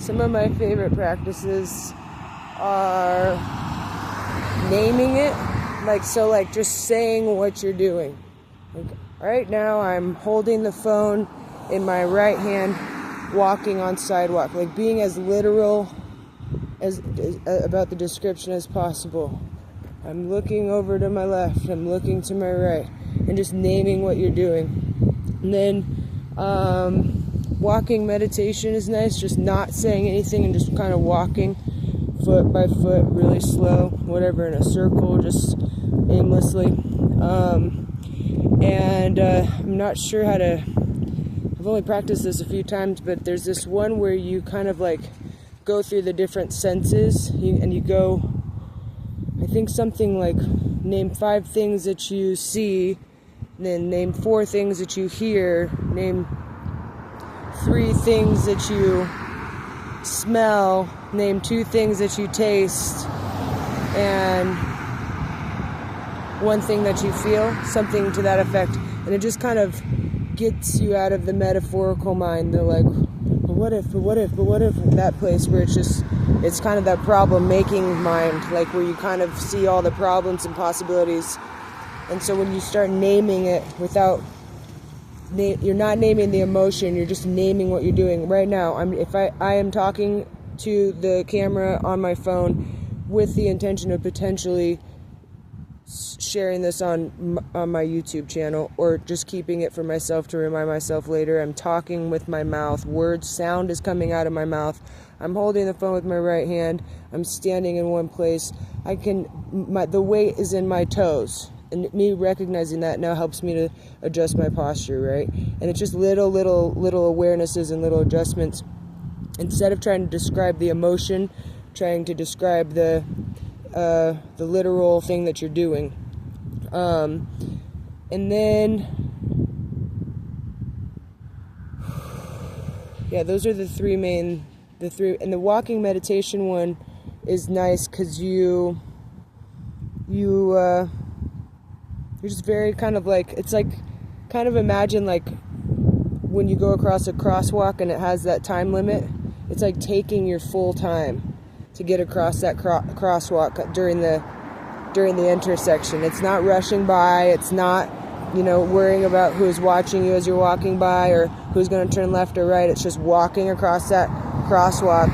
Some of my favorite practices are naming it, like just saying what you're doing. Like right now I'm holding the phone in my right hand, walking on sidewalk, like being as literal as about the description as possible. I'm looking over to my left, I'm looking to my right, and just naming what you're doing. And then walking meditation is nice, just not saying anything and just kind of walking foot by foot, really slow, whatever, in a circle, just aimlessly. And I'm not sure how to, I've only practiced this a few times, but there's this one where you kind of like go through the different senses, and you go, I think something like name 5 things that you see, then name 4 things that you hear, name 3 things that you smell, name 2 things that you taste, and 1 thing that you feel, something to that effect. And it just kind of gets you out of the metaphorical mind, the like, but what if, that place where it's kind of that problem-making mind, like where you kind of see all the problems and possibilities. And so when you start naming it you're not naming the emotion, you're just naming what you're doing. Right now, I am talking to the camera on my phone with the intention of potentially sharing this on my YouTube channel, or just keeping it for myself to remind myself later. I'm talking with my mouth. Sound is coming out of my mouth. I'm holding the phone with my right hand. I'm standing in one place. The weight is in my toes. And me recognizing that now helps me to adjust my posture, right? And it's just little awarenesses and little adjustments. Instead of trying to describe the emotion, trying to describe the literal thing that you're doing. And then, yeah, those are the three, and the walking meditation one is nice because you're just very kind of like, it's like, kind of imagine like when you go across a crosswalk and it has that time limit, it's like taking your full time to get across that crosswalk during the intersection. It's not rushing by, it's not, worrying about who's watching you as you're walking by or who's going to turn left or right. It's just walking across that crosswalk,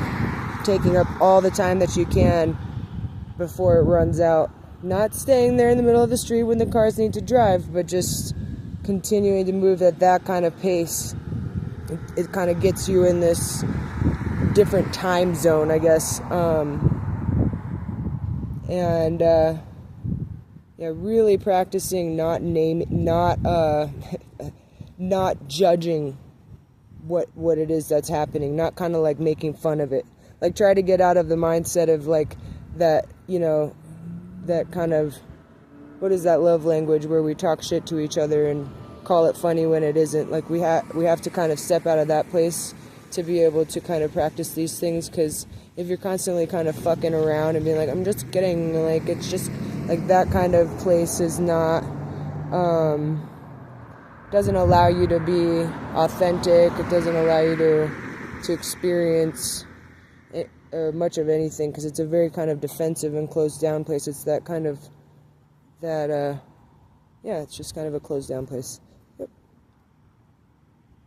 taking up all the time that you can before it runs out. Not staying there in the middle of the street when the cars need to drive, but just continuing to move at that kind of pace. It kind of gets you in this different time zone, I guess. Really practicing not judging what it is that's happening, not kind of like making fun of it. Like try to get out of the mindset of like that, that kind of, what is that love language where we talk shit to each other and call it funny when it isn't. Like we have to kind of step out of that place to be able to kind of practice these things, because if you're constantly kind of fucking around and being like, I'm just kidding, like it's just like that kind of place is not, doesn't allow you to be authentic. It doesn't allow you to experience much of anything, because it's a very kind of defensive and closed down place. It's that kind of, it's just kind of a closed down place.